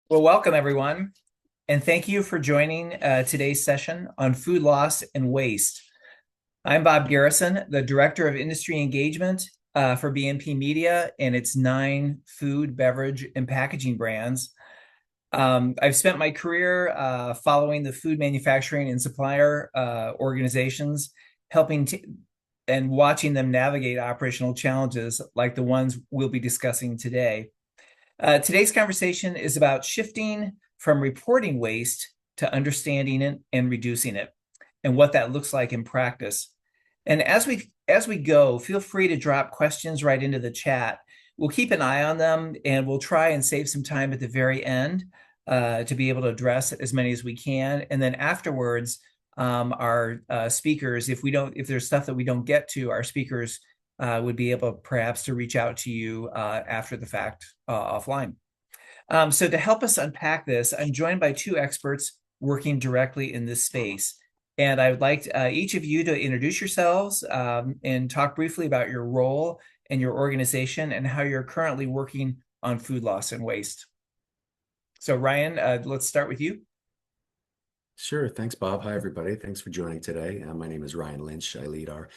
Well, welcome everyone, and thank you for joining today's session on food loss and waste. I'm Bob Garrison, the Director of Industry Engagement for BNP Media and its 9 food, beverage, and packaging brands. I've spent my career following the food manufacturing and supplier organizations, helping and watching them navigate operational challenges like the ones we'll be discussing today. Today's conversation is about shifting from reporting waste to understanding it and reducing it, and what that looks like in practice. And as we go, feel free to drop questions right into the chat. We'll keep an eye on them, and we'll try and save some time at the very end to be able to address as many as we can. And then afterwards, our speakers, if there's stuff that we don't get to, our speakers would be able perhaps to reach out to you after the fact offline. So to help us unpack this, I'm joined by 2 experts working directly in this space. And I would like each of you to introduce yourselves and talk briefly about your role and your organization and how you're currently working on food loss and waste. So Ryan, let's start with you. Sure. Thanks, Bob. Hi, everybody. Thanks for joining today. My name is Ryan Lynch. I lead our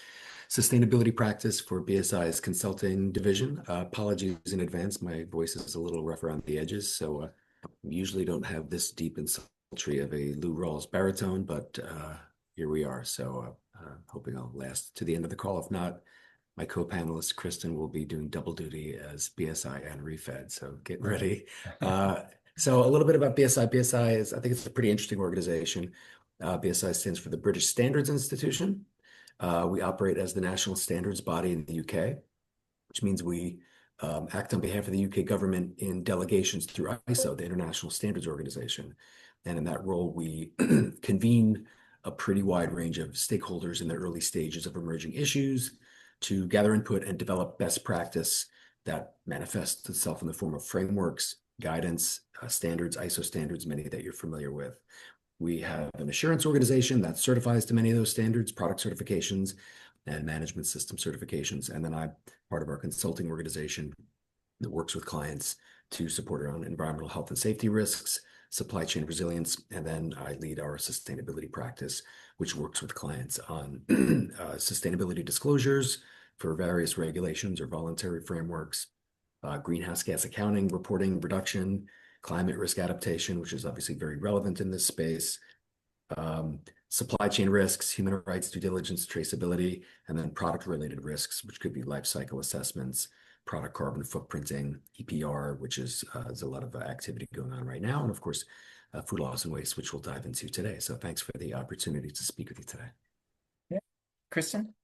sustainability practice for BSI's consulting division. Apologies in advance. My voice is a little rough around the edges, so usually don't have this deep and sultry of a Lou Rawls baritone, but here we are. So hoping I'll last to the end of the call. If not, my co-panelist, Kristen, will be doing double duty as BSI and ReFed. So get ready. So a little bit about BSI. BSI is, I think it's a pretty interesting organization. BSI stands for the British Standards Institution. We operate as the national standards body in the UK, which means we act on behalf of the UK government in delegations through ISO, the International Standards Organization. And in that role, we convene a pretty wide range of stakeholders in the early stages of emerging issues to gather input and develop best practice that manifests itself in the form of frameworks, guidance, standards, ISO standards, many that you're familiar with. We have an assurance organization that certifies to many of those standards, product certifications and management system certifications. And then I'm part of our consulting organization that works with clients to support around environmental health and safety risks, supply chain resilience, and then I lead our sustainability practice, which works with clients on sustainability disclosures for various regulations or voluntary frameworks, greenhouse gas accounting, reporting, reduction, climate risk adaptation, which is obviously very relevant in this space, supply chain risks, human rights due diligence, traceability, and then product-related risks, which could be life cycle assessments, product carbon footprinting, EPR, which is there's a lot of activity going on right now, and of course, food loss and waste, which we'll dive into today. So thanks for the opportunity to speak with you today. Yeah. Kristen?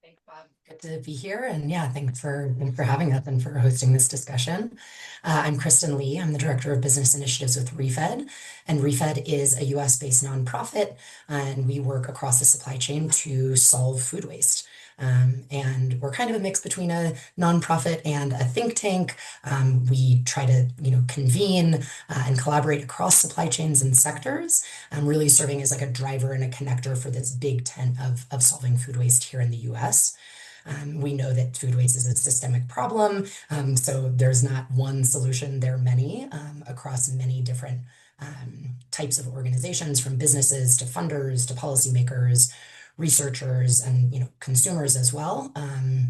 Thanks, Bob. Good to be here. And yeah, thanks for having us and for hosting this discussion. I'm Kristen Lee. I'm the Director of Business Initiatives with ReFed. And ReFed is a US-based nonprofit, and we work across the supply chain to solve food waste. And we're kind of a mix between a nonprofit and a think tank. We try to, convene and collaborate across supply chains and sectors, really serving as like a driver and a connector for this big tent of solving food waste here in the US. We know that food waste is a systemic problem, so there's not one solution, there are many across many different types of organizations, from businesses to funders to policymakers, researchers, and consumers as well.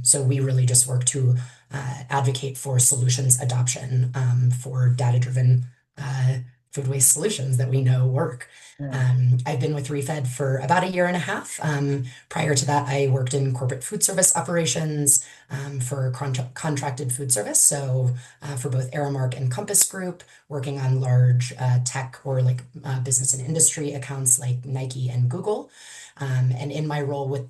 So we really just work to advocate for solutions adoption for data-driven food waste solutions that we know work. Yeah. I've been with ReFed for about a year and a half. Prior to that, I worked in corporate food service operations for contracted food service. So for both Aramark and Compass Group, working on large tech or like business and industry accounts like Nike and Google. And in my role with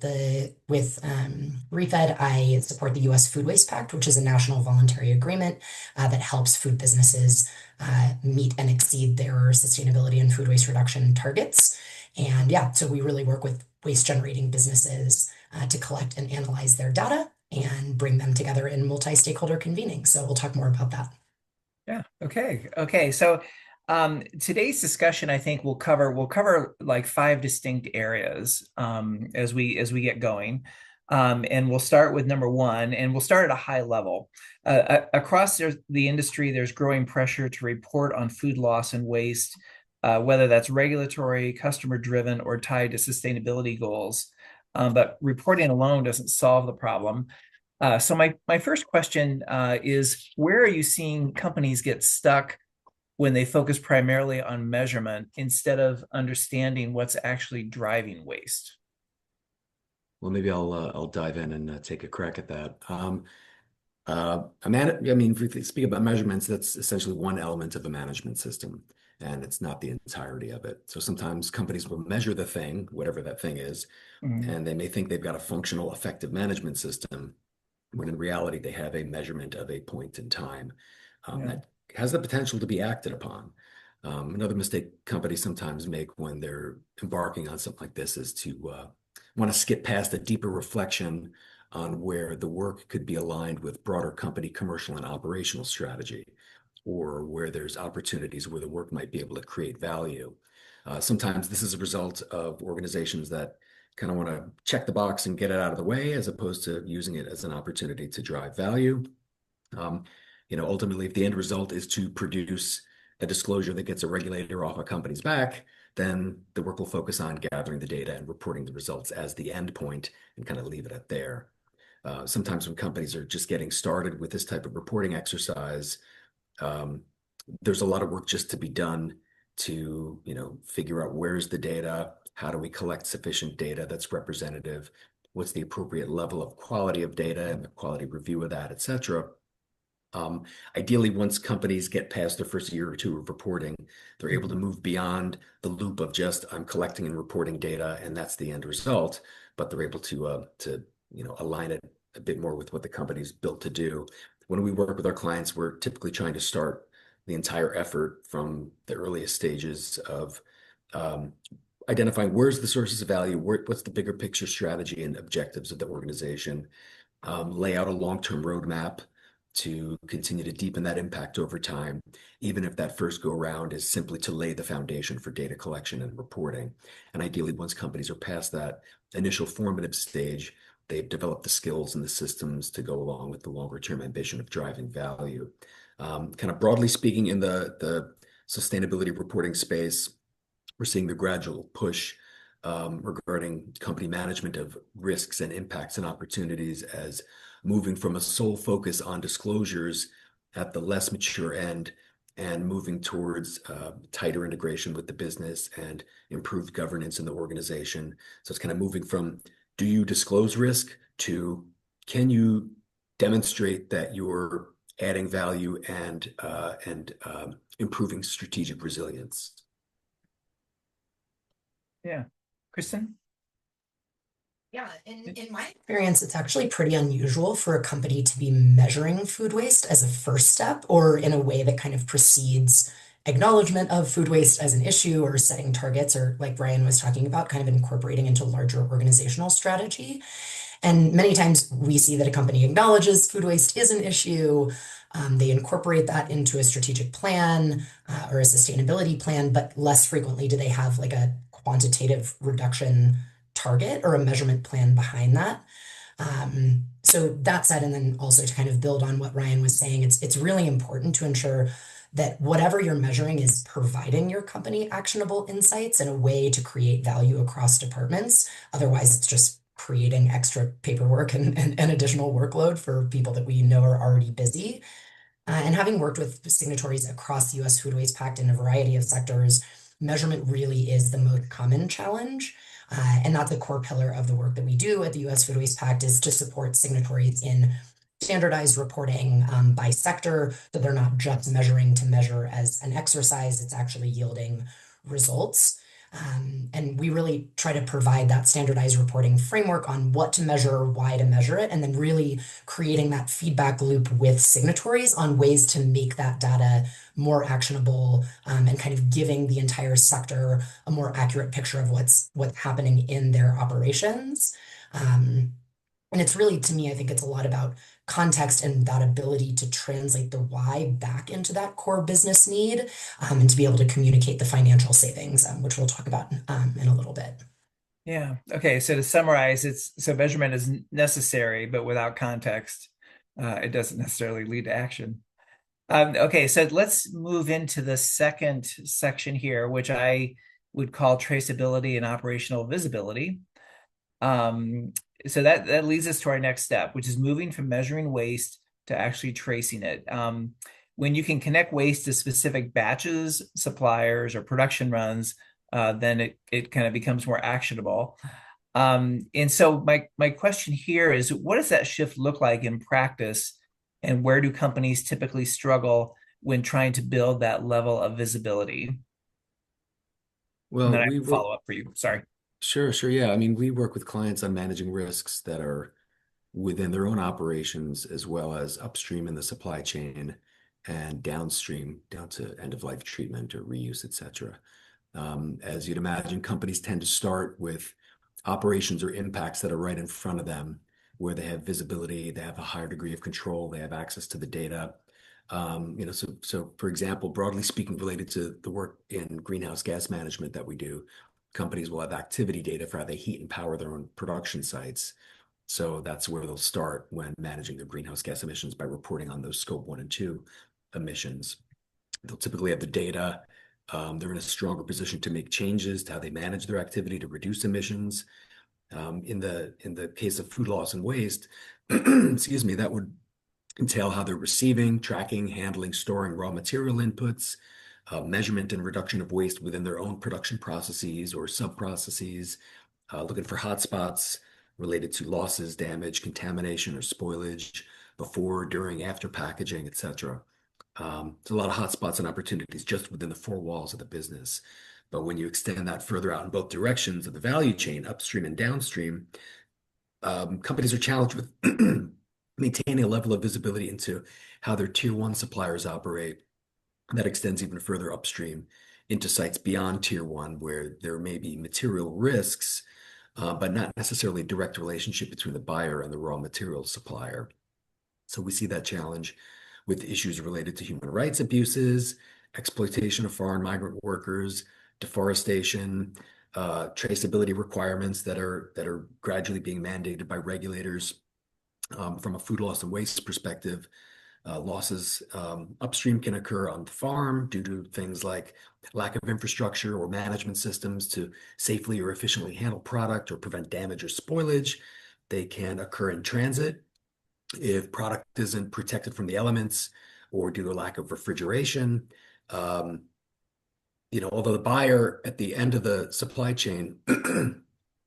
ReFed, I support the U.S. Food Waste Pact, which is a national voluntary agreement that helps food businesses meet and exceed their sustainability and food waste reduction targets. And yeah, so we really work with waste generating businesses to collect and analyze their data and bring them together in multi-stakeholder convening. So we'll talk more about that. Yeah. Okay. So today's discussion, I think, will cover like 5 distinct areas as we get going. And we'll start with number one, and we'll start at a high level. Across the industry, there's growing pressure to report on food loss and waste, whether that's regulatory, customer driven, or tied to sustainability goals. But reporting alone doesn't solve the problem. So my first question is, where are you seeing companies get stuck when they focus primarily on measurement instead of understanding what's actually driving waste? Well, maybe I'll dive in and take a crack at that. I mean, if we speak about measurements, that's essentially one element of a management system, and it's not the entirety of it. So sometimes companies will measure the thing, whatever that thing is, Mhm. and they may think they've got a functional, effective management system, when in reality they have a measurement of a point in time Yeah. that has the potential to be acted upon. Another mistake companies sometimes make when they're embarking on something like this is to want to skip past a deeper reflection on where the work could be aligned with broader company commercial and operational strategy, or where there's opportunities where the work might be able to create value. Sometimes this is a result of organizations that kind of want to check the box and get it out of the way, as opposed to using it as an opportunity to drive value. Um, Ultimately, if the end result is to produce a disclosure that gets a regulator off a company's back, then the work will focus on gathering the data and reporting the results as the end point and kind of leave it at there. Sometimes when companies are just getting started with this type of reporting exercise, um, there's a lot of work just to be done to, figure out where's the data, how do we collect sufficient data that's representative, what's the appropriate level of quality of data and the quality review of that, et cetera. Ideally, once companies get past their first year or two of reporting, they're able to move beyond the loop of just I'm collecting and reporting data, and that's the end result. But they're able to align it a bit more with what the company's built to do. When we work with our clients, we're typically trying to start the entire effort from the earliest stages of um, identifying where's the sources of value, what's the bigger picture strategy and objectives of the organization, lay out a long-term roadmap to continue to deepen that impact over time, even if that first go around is simply to lay the foundation for data collection and reporting. And ideally, once companies are past that initial formative stage, they've developed the skills and the systems to go along with the longer term ambition of driving value. Kind of broadly speaking, in the sustainability reporting space, we're seeing the gradual push regarding company management of risks and impacts and opportunities as moving from a sole focus on disclosures at the less mature end and moving towards tighter integration with the business and improved governance in the organization. So it's kind of moving from do you disclose risk to can you demonstrate that you're adding value and improving strategic resilience. Yeah. Kristen? Yeah, in my experience, it's actually pretty unusual for a company to be measuring food waste as a first step or in a way that kind of precedes acknowledgement of food waste as an issue or setting targets or like Brian was talking about, kind of incorporating into larger organizational strategy. And many times we see that a company acknowledges food waste is an issue. They incorporate that into a strategic plan or a sustainability plan, but less frequently do they have like a quantitative reduction target or a measurement plan behind that. So that said, and then also to kind of build on what Ryan was saying, it's really important to ensure that whatever you're measuring is providing your company actionable insights and a way to create value across departments. Otherwise, it's just creating extra paperwork and additional workload for people that we know are already busy. And having worked with signatories across the US Food Waste Pact in a variety of sectors, measurement really is the most common challenge. And that's a core pillar of the work that we do at the US Food Waste Pact is to support signatories in standardized reporting by sector, so they're not just measuring to measure as an exercise, it's actually yielding results. And we really try to provide that standardized reporting framework on what to measure, why to measure it, and then really creating that feedback loop with signatories on ways to make that data more actionable and kind of giving the entire sector a more accurate picture of what's happening in their operations. And it's really, to me, I think it's a lot about context and that ability to translate the why back into that core business need and to be able to communicate the financial savings, which we'll talk about in a little bit. Yeah. Okay. So to summarize, so measurement is necessary, but without context, it doesn't necessarily lead to action. Okay. So let's move into the second section here, which I would call traceability and operational visibility. Um, so that leads us to our next step, which is moving from measuring waste to actually tracing it. When you can connect waste to specific batches, suppliers, or production runs, then it kind of becomes more actionable. And so my question here is, what does that shift look like in practice, and where do companies typically struggle when trying to build that level of visibility? And then Well, I we have a work, follow-up for you. Sorry. sure, yeah. I mean, we work with clients on managing risks that are within their own operations as well as upstream in the supply chain and downstream down to end of life treatment or reuse, et cetera. As you'd imagine, companies tend to start with operations or impacts that are right in front of them, where they have visibility, they have a higher degree of control, they have access to the data. So for example, broadly speaking, related to the work in greenhouse gas management that we do, companies will have activity data for how they heat and power their own production sites. So that's where they'll start when managing their greenhouse gas emissions by reporting on those scope 1 and 2 emissions. They'll typically have the data. They're in a stronger position to make changes to how they manage their activity to reduce emissions. In the case of food loss and waste, excuse me, that would entail how they're receiving, tracking, handling, storing raw material inputs, measurement and reduction of waste within their own production processes or sub-processes, looking for hotspots related to losses, damage, contamination, or spoilage before, during, after packaging, etc. There's a lot of hotspots and opportunities just within the four walls of the business. But when you extend that further out in both directions of the value chain, upstream and downstream, companies are challenged with maintaining a level of visibility into how their tier one suppliers operate. That extends even further upstream into sites beyond tier one, where there may be material risks, but not necessarily a direct relationship between the buyer and the raw material supplier. So we see that challenge with issues related to human rights abuses, exploitation of foreign migrant workers, deforestation, traceability requirements that are gradually being mandated by regulators. From a food loss and waste perspective, losses upstream can occur on the farm due to things like lack of infrastructure or management systems to safely or efficiently handle product or prevent damage or spoilage. They can occur in transit if product isn't protected from the elements or due to lack of refrigeration. Um, Although the buyer at the end of the supply chain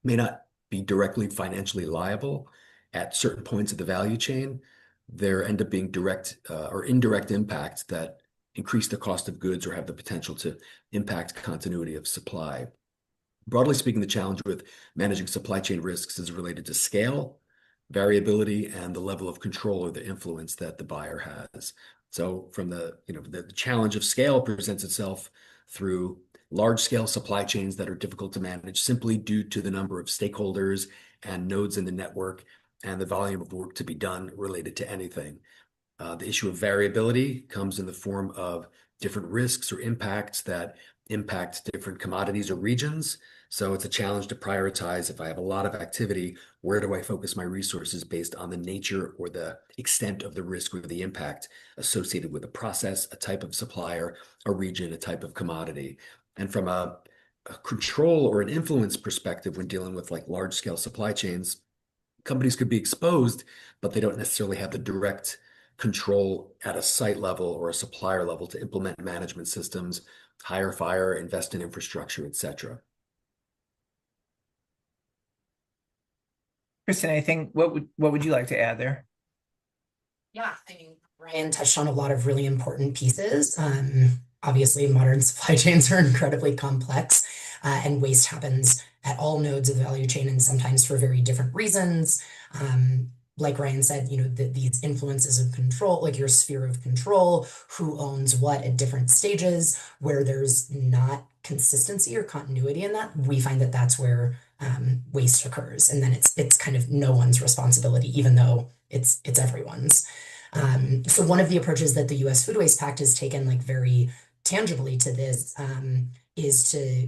may not be directly financially liable at certain points of the value chain, there end up being direct or indirect impacts that increase the cost of goods or have the potential to impact continuity of supply. Broadly speaking, the challenge with managing supply chain risks is related to scale, variability, and the level of control or the influence that the buyer has. So from the challenge of scale presents itself through large scale supply chains that are difficult to manage simply due to the number of stakeholders and nodes in the network and the volume of work to be done related to anything. The issue of variability comes in the form of different risks or impacts that impact different commodities or regions. So it's a challenge to prioritize. If I have a lot of activity, where do I focus my resources based on the nature or the extent of the risk or the impact associated with a process, a type of supplier, a region, a type of commodity? And from a control or an influence perspective, when dealing with like large scale supply chains, companies could be exposed, but they don't necessarily have the direct control at a site level or a supplier level to implement management systems, hire, fire, invest in infrastructure, et cetera. Kristen, anything, what would you like to add there? Yeah, I mean, Ryan touched on a lot of really important pieces. Obviously, modern supply chains are incredibly complex, and waste happens at all nodes of the value chain and sometimes for very different reasons. Like Ryan said, these influences of control, like your sphere of control, who owns what at different stages, where there's not consistency or continuity in that, we find that that's where waste occurs, and then it's kind of no one's responsibility, even though it's everyone's. So one of the approaches that the U.S. Food Waste Pact has taken, like very tangibly to this, is to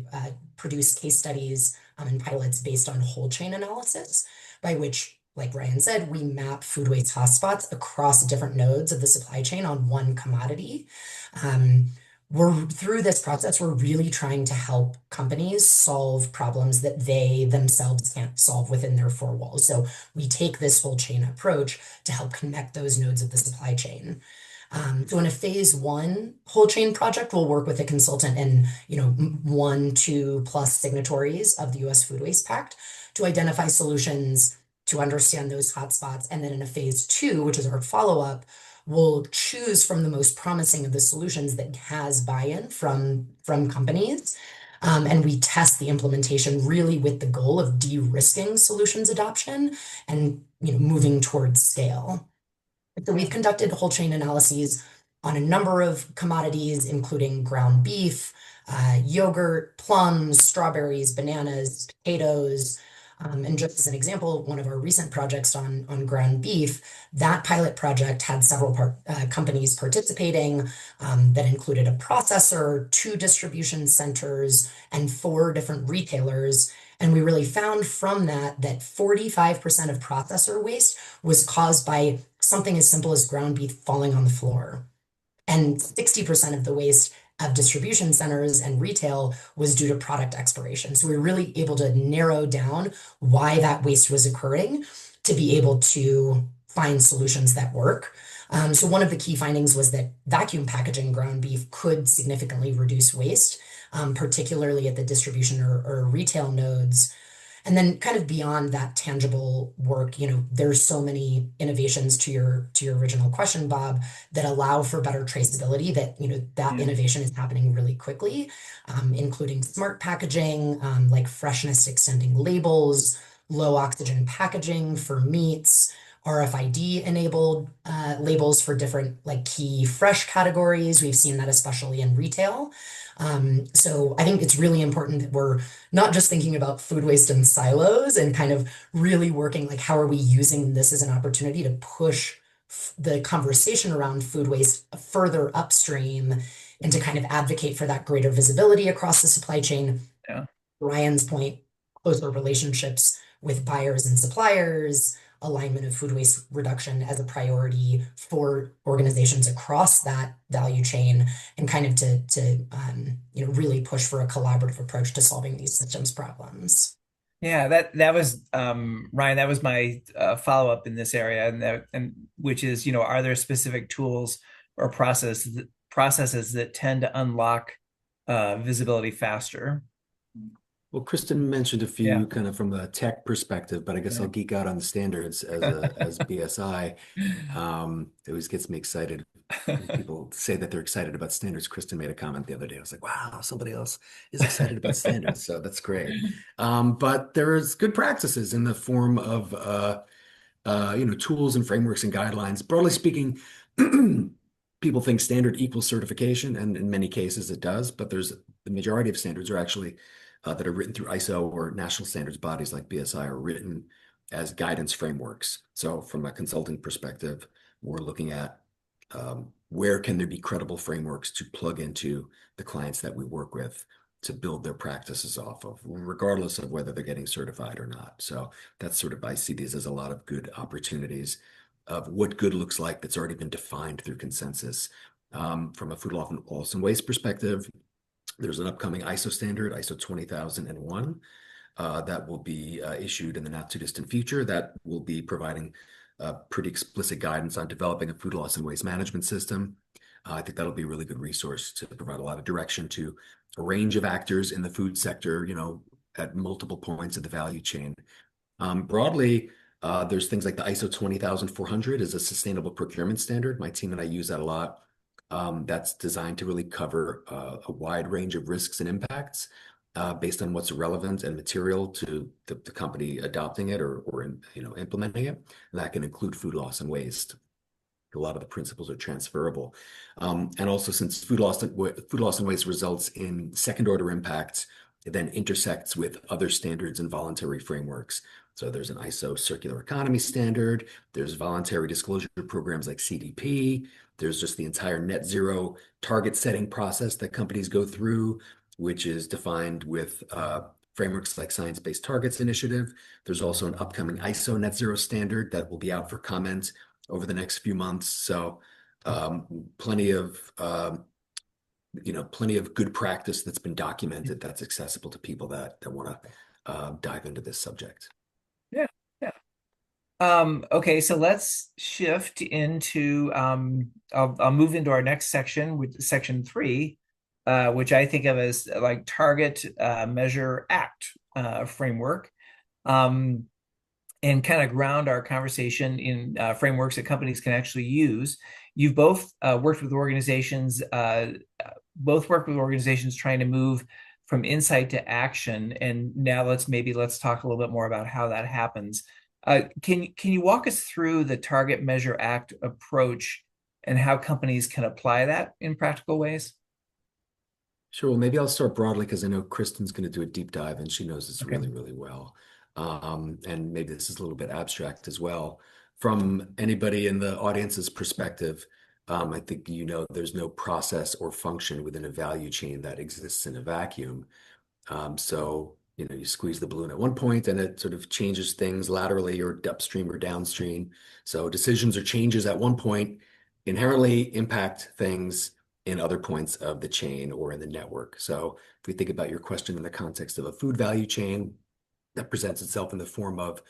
produce case studies and pilots based on whole chain analysis, by which, like Ryan said, we map food waste hotspots across different nodes of the supply chain on one commodity. We're through this process, we're really trying to help companies solve problems that they themselves can't solve within their four walls. So we take this whole chain approach to help connect those nodes of the supply chain. So in a phase one whole chain project, we'll work with a consultant and, one, two plus signatories of the US Food Waste Pact to identify solutions to understand those hotspots. And then in a phase two, which is our follow-up, we'll choose from the most promising of the solutions that has buy-in from companies. And we test the implementation really with the goal of de-risking solutions adoption and moving towards scale. So we've conducted whole chain analyses on a number of commodities, including ground beef, yogurt, plums, strawberries, bananas, potatoes. And just as an example, one of our recent projects on ground beef, that pilot project had several companies participating that included a processor, 2 distribution centers, and 4 different retailers. And we really found from that 45% of processor waste was caused by something as simple as ground beef falling on the floor. And 60% of the waste of distribution centers and retail was due to product expiration. So we were really able to narrow down why that waste was occurring to be able to find solutions that work. So one of the key findings was that vacuum packaging ground beef could significantly reduce waste, particularly at the distribution or retail nodes. And then kind of beyond that tangible work, there's so many innovations to your original question, Bob, that allow for better traceability that, that innovation is happening really quickly, including smart packaging, like freshness extending labels, low oxygen packaging for meats, RFID enabled labels for different like key fresh categories. We've seen that especially in retail. So I think it's really important that we're not just thinking about food waste in silos and kind of really working like how are we using this as an opportunity to push the conversation around food waste further upstream and to kind of advocate for that greater visibility across the supply chain. Yeah. Ryan's point, closer relationships with buyers and suppliers, alignment of food waste reduction as a priority for organizations across that value chain, and kind of to really push for a collaborative approach to solving these systems problems. Yeah, that was Ryan, that was my follow-up in this area, and which is, are there specific tools or processes that tend to unlock visibility faster? Well, Kristen mentioned a few Yeah. kind of from a tech perspective, but I guess I'll geek out on the standards as BSI. It always gets me excited when people say that they're excited about standards. Kristen made a comment the other day. I was like, wow, somebody else is excited about standards. So that's great. But there's good practices in the form of tools and frameworks and guidelines. Broadly speaking, people think standard equals certification, and in many cases it does, but the majority of standards are actually that are written through ISO or national standards bodies like BSI are written as guidance frameworks. So from a consulting perspective, we're looking at where can there be credible frameworks to plug into the clients that we work with to build their practices off of, regardless of whether they're getting certified or not. So that's sort of, I see these as a lot of good opportunities of what good looks like that's already been defined through consensus. From a food loss and waste perspective, there's an upcoming ISO standard, ISO 20001, that will be issued in the not too distant future. That will be providing pretty explicit guidance on developing a food loss and waste management system. I think that'll be a really good resource to provide a lot of direction to a range of actors in the food sector, at multiple points of the value chain. Broadly, there's things like the ISO 20400 is a sustainable procurement standard. My team and I use that a lot. That's designed to really cover a wide range of risks and impacts based on what's relevant and material to the company adopting it or implementing it. And that can include food loss and waste. A lot of the principles are transferable. And also, since food loss and waste results in second order impacts, it then intersects with other standards and voluntary frameworks. So there's an ISO circular economy standard, there's voluntary disclosure programs like CDP, there's just the entire net zero target setting process that companies go through, which is defined with frameworks like Science-Based Targets Initiative. There's also an upcoming ISO net zero standard that will be out for comment over the next few months. So plenty of plenty of good practice that's been documented that's accessible to people that want to dive into this subject. Yeah, yeah. Okay, so let's shift into I'll move into our next section, with section 3, which I think of as like target, measure, act framework, and kind of ground our conversation in frameworks that companies can actually use. You've both worked with organizations, trying to move from insight to action, and now let's talk a little bit more about how that happens. Can you walk us through the target, measure, act approach and how companies can apply that in practical ways? Sure. Well, maybe I'll start broadly because I know Kristen's going to do a deep dive and she knows this Okay. really, really well. And maybe this is a little bit abstract as well. From anybody in the audience's perspective, I think there's no process or function within a value chain that exists in a vacuum. So, you squeeze the balloon at one point and it sort of changes things laterally or upstream or downstream. So decisions or changes at one point inherently impact things in other points of the chain or in the network. So if we think about your question in the context of a food value chain, that presents itself in the form of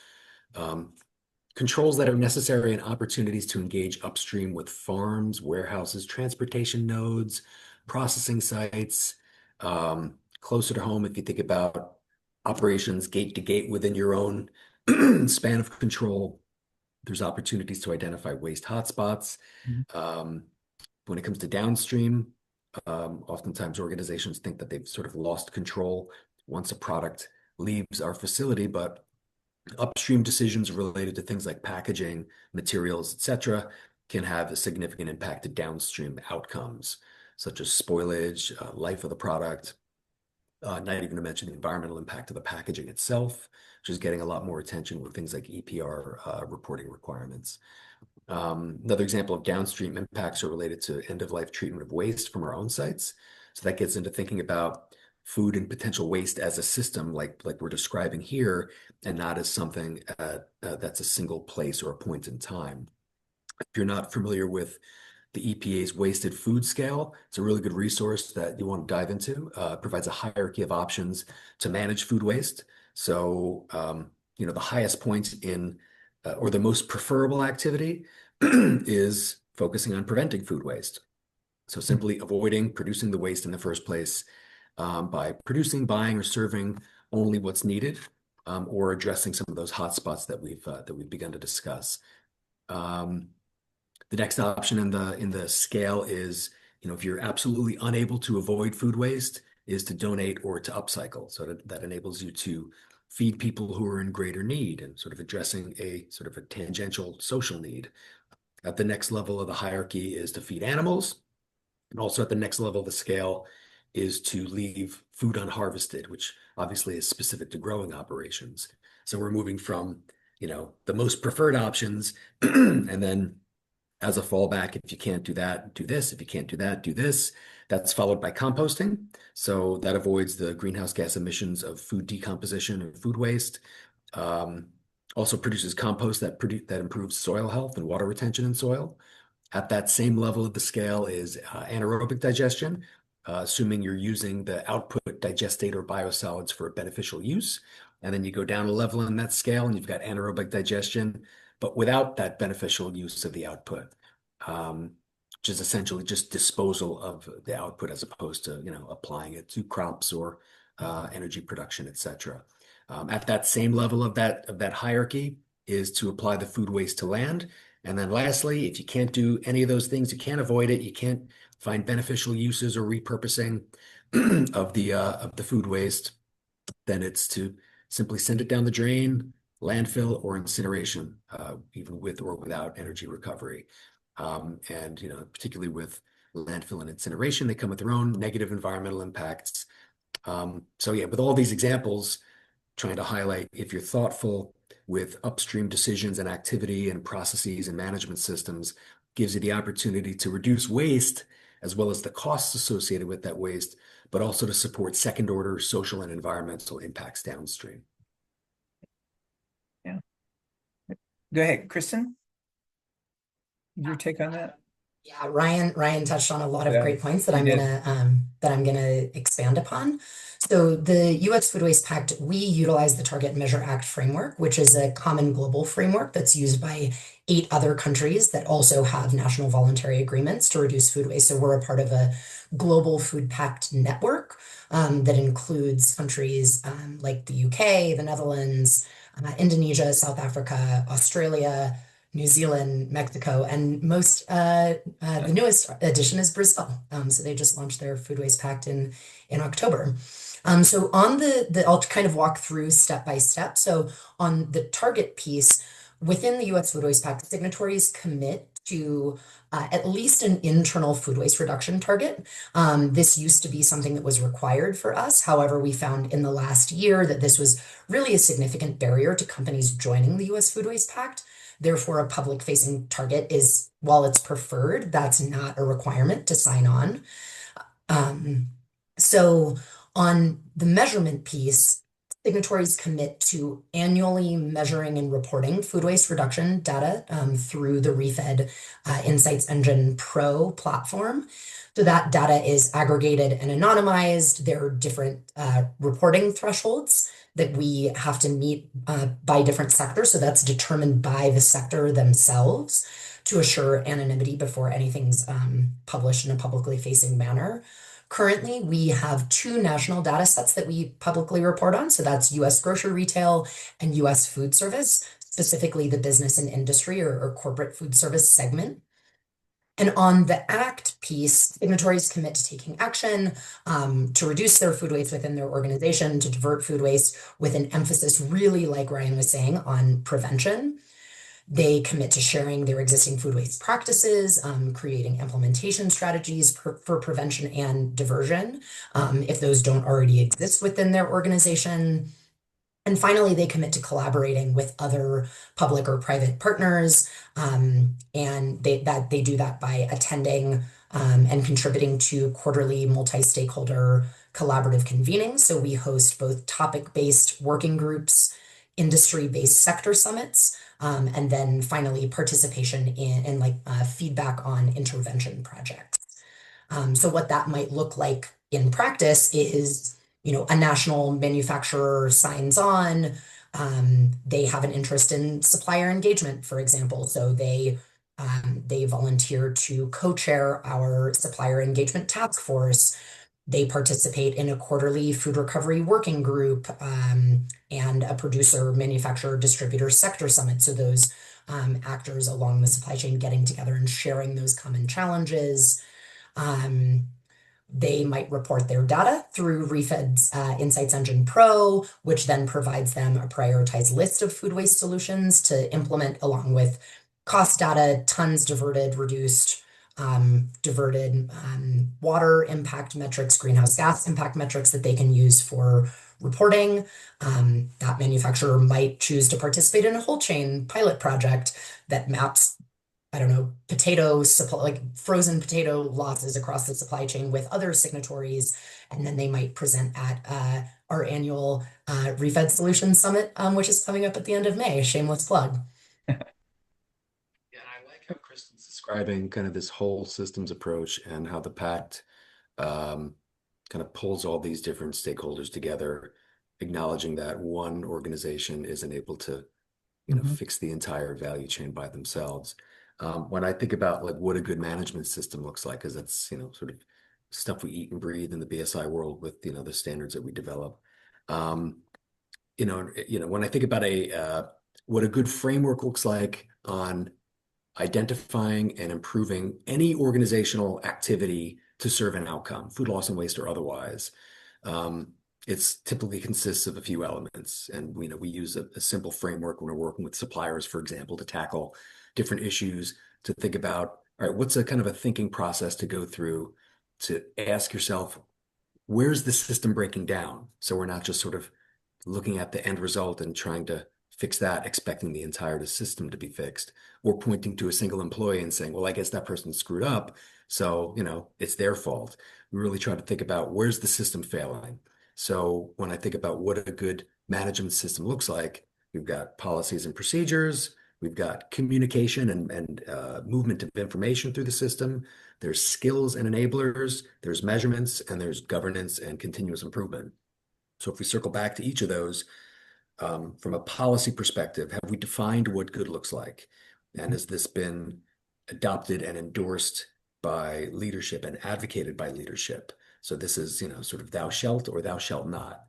controls that are necessary and opportunities to engage upstream with farms, warehouses, transportation nodes, processing sites. Closer to home, if you think about operations gate to gate within your own span of control, there's opportunities to identify waste hotspots. When it comes to downstream, oftentimes organizations think that they've sort of lost control once a product leaves our facility, but upstream decisions related to things like packaging, materials, etc., can have a significant impact to downstream outcomes, such as spoilage, life of the product, not even to mention the environmental impact of the packaging itself, which is getting a lot more attention with things like EPR reporting requirements. Another example of downstream impacts are related to end-of-life treatment of waste from our own sites. So that gets into thinking about food and potential waste as a system, like we're describing here, and not as something that's a single place or a point in time. If you're not familiar with the EPA's wasted food scale, it's a really good resource that you want to dive into. It provides a hierarchy of options to manage food waste. So, the highest point in or the most preferable activity is focusing on preventing food waste. So simply avoiding producing the waste in the first place by producing, buying, or serving only what's needed, or addressing some of those hotspots that we've begun to discuss. The next option in the scale is, if you're absolutely unable to avoid food waste, is to donate or to upcycle. So that enables you to feed people who are in greater need and sort of addressing a sort of a tangential social need. At the next level of the hierarchy is to feed animals. And also at the next level of the scale is to leave food unharvested, which obviously is specific to growing operations. So we're moving from, the most preferred options and then as a fallback, if you can't do that, do this. If you can't do that, do this. That's followed by composting. So that avoids the greenhouse gas emissions of food decomposition and food waste. Also produces compost that improves soil health and water retention in soil. At that same level of the scale is anaerobic digestion, assuming you're using the output digestate or biosolids for beneficial use. And then you go down a level in that scale and you've got anaerobic digestion, but without that beneficial use of the output, which is essentially just disposal of the output as opposed to, applying it to crops or energy production, etc. At that same level of that hierarchy is to apply the food waste to land. And then lastly, if you can't do any of those things, you can't avoid it, you can't find beneficial uses or repurposing of the food waste, then it's to simply send it down the drain, landfill, or incineration, even with or without energy recovery. And particularly with landfill and incineration, they come with their own negative environmental impacts. So yeah, with all these examples, trying to highlight if you're thoughtful with upstream decisions and activity and processes and management systems, gives you the opportunity to reduce waste as well as the costs associated with that waste, but also to support second order social and environmental impacts downstream. Yeah. Go ahead, Kristen. Your take on that? Yeah, Ryan touched on a lot of Yeah, great points that he I'm did. gonna expand upon. So the U.S. Food Waste Pact, we utilize the Target Measure Act framework, which is a common global framework that's used by 8 other countries that also have national voluntary agreements to reduce food waste. So we're a part of a global food pact network that includes countries like the UK, the Netherlands, Indonesia, South Africa, Australia, New Zealand, Mexico, and the newest addition is Brazil. So they just launched their Food Waste Pact in October. So on I'll kind of walk through step by step. So on the target piece, within the U.S. Food Waste Pact, signatories commit to at least an internal food waste reduction target. This used to be something that was required for us. However, we found in the last year that this was really a significant barrier to companies joining the U.S. Food Waste Pact. Therefore, a public facing target is, while it's preferred, that's not a requirement to sign on. Um, so on the measurement piece, signatories commit to annually measuring and reporting food waste reduction data through the ReFed Insights Engine Pro platform. So that data is aggregated and anonymized. There are different reporting thresholds that we have to meet by different sectors. So that's determined by the sector themselves to assure anonymity before anything's published in a publicly facing manner. Currently, we have 2 national data sets that we publicly report on. So that's US grocery retail and US food service, specifically the business and industry or corporate food service segment. And on the ACT piece, signatories commit to taking action to reduce their food waste within their organization, to divert food waste with an emphasis, really, like Ryan was saying, on prevention. They commit to sharing their existing food waste practices, creating implementation strategies for prevention and diversion, if those don't already exist within their organization. And finally, they commit to collaborating with other public or private partners, and they do that by attending and contributing to quarterly multi-stakeholder collaborative convenings. So we host both topic-based working groups, industry-based sector summits, and then finally participation in feedback on intervention projects. So what that might look like in practice is, a national manufacturer signs on, they have an interest in supplier engagement, for example. So they volunteer to co-chair our supplier engagement task force. They participate in a quarterly food recovery working group and a producer, manufacturer, distributor sector summit. So those actors along the supply chain getting together and sharing those common challenges. They might report their data through ReFed's Insights Engine Pro, which then provides them a prioritized list of food waste solutions to implement along with cost data, tons diverted, reduced, diverted water impact metrics, greenhouse gas impact metrics that they can use for reporting. That manufacturer might choose to participate in a whole chain pilot project that maps, I don't know, potato supply, like frozen potato losses across the supply chain with other signatories. And then they might present at our annual ReFed Solutions Summit, which is coming up at the end of May. Shameless plug. Yeah, and I like how Kristen's describing kind of this whole systems approach and how the pact kind of pulls all these different stakeholders together, acknowledging that one organization isn't able to, fix the entire value chain by themselves. When I think about like what a good management system looks like, because that's, sort of stuff we eat and breathe in the BSI world with, the standards that we develop. When I think about what a good framework looks like on identifying and improving any organizational activity to serve an outcome, food loss and waste or otherwise. It's typically consists of a few elements. And we use a simple framework when we're working with suppliers, for example, to tackle different issues, to think about, all right, what's a kind of a thinking process to go through to ask yourself, where's the system breaking down? So we're not just sort of looking at the end result and trying to fix that, expecting the entire system to be fixed, or pointing to a single employee and saying, well, I guess that person screwed up. So, it's their fault. We really try to think about where's the system failing. So when I think about what a good management system looks like, we've got policies and procedures, we've got communication and movement of information through the system. There's skills and enablers, there's measurements, and there's governance and continuous improvement. So if we circle back to each of those, from a policy perspective, have we defined what good looks like? And has this been adopted and endorsed by leadership and advocated by leadership? So this is, sort of thou shalt or thou shalt not.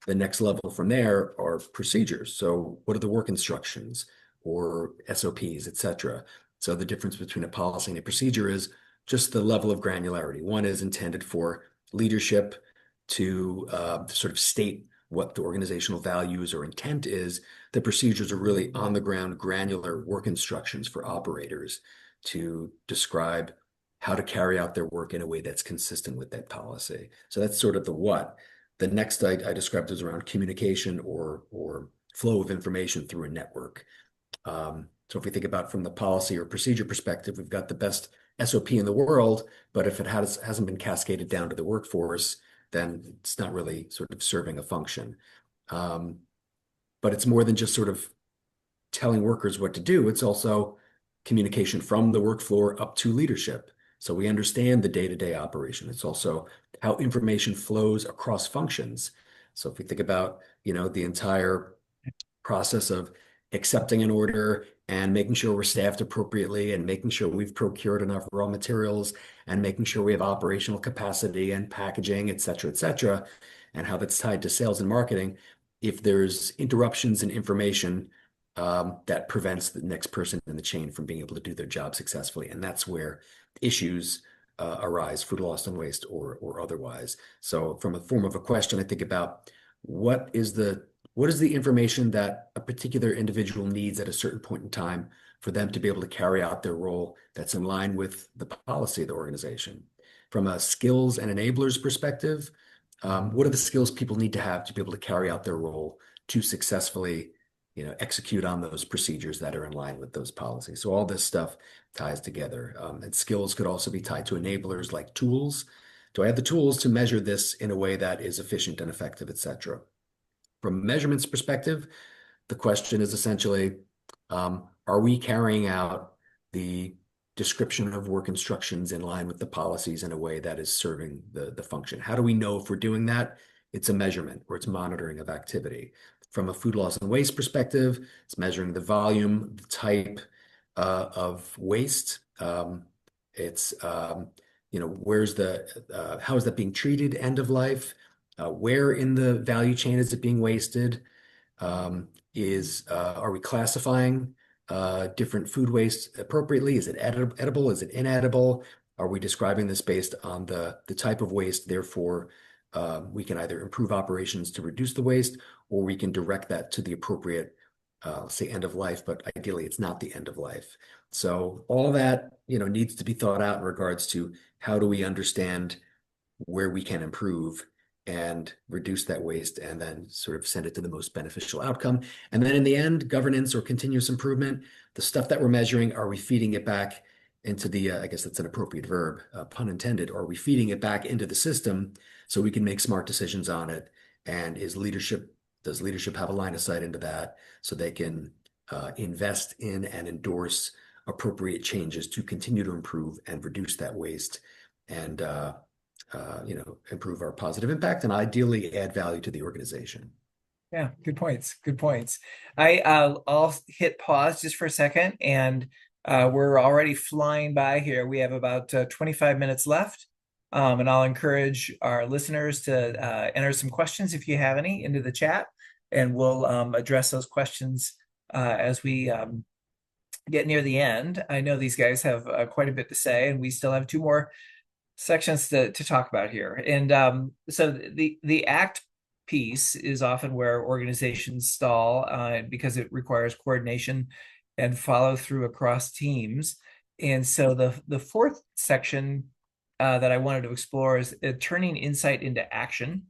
The next level from there are procedures. So what are the work instructions or SOPs, et cetera? So the difference between a policy and a procedure is just the level of granularity. One is intended for leadership to sort of state what the organizational values or intent is. The procedures are really on the ground, granular work instructions for operators to describe how to carry out their work in a way that's consistent with that policy. So that's sort of the what. The next I described is around communication or flow of information through a network. So if we think about from the policy or procedure perspective, we've got the best SOP in the world, but if it hasn't been cascaded down to the workforce, then it's not really sort of serving a function. But it's more than just sort of telling workers what to do. It's also communication from the work floor up to leadership. So we understand the day-to-day operation. It's also how information flows across functions. So if we think about, the entire process of accepting an order and making sure we're staffed appropriately and making sure we've procured enough raw materials and making sure we have operational capacity and packaging, et cetera, and how that's tied to sales and marketing. If there's interruptions in information, that prevents the next person in the chain from being able to do their job successfully. And that's where issues arise, food loss and waste or otherwise. So from a form of a question, I think about what is the information that a particular individual needs at a certain point in time for them to be able to carry out their role that's in line with the policy of the organization. From a skills and enablers perspective, what are the skills people need to have to be able to carry out their role to successfully execute on those procedures that are in line with those policies. So all this stuff ties together. And skills could also be tied to enablers like tools. Do I have the tools to measure this in a way that is efficient and effective, et cetera? From a measurements perspective, the question is essentially, are we carrying out the description of work instructions in line with the policies in a way that is serving the function? How do we know if we're doing that? It's a measurement or it's monitoring of activity. From a food loss and waste perspective, it's measuring the volume, the type of waste. It's where's how is that being treated end of life? Where in the value chain is it being wasted? Are we classifying different food waste appropriately? Is it edible? Is it inedible? Are we describing this based on the type of waste? Therefore, we can either improve operations to reduce the waste, or we can direct that to the appropriate, say, end of life, but ideally it's not the end of life. So all that, needs to be thought out in regards to how do we understand where we can improve and reduce that waste and then sort of send it to the most beneficial outcome. And then in the end, governance or continuous improvement, the stuff that we're measuring, are we feeding it back into the, I guess that's an appropriate verb, pun intended, or are we feeding it back into the system so we can make smart decisions on it? And does leadership have a line of sight into that so they can invest in and endorse appropriate changes to continue to improve and reduce that waste and improve our positive impact and ideally add value to the organization. Yeah, good points. Good points. I'll hit pause just for a second, and we're already flying by here. We have about 25 minutes left, and I'll encourage our listeners to enter some questions if you have any into the chat, and we'll address those questions as we get near the end. I know these guys have quite a bit to say, and we still have two more sections to talk about here. And so the ACT piece is often where organizations stall because it requires coordination and follow through across teams. And so the fourth section that I wanted to explore is turning insight into action.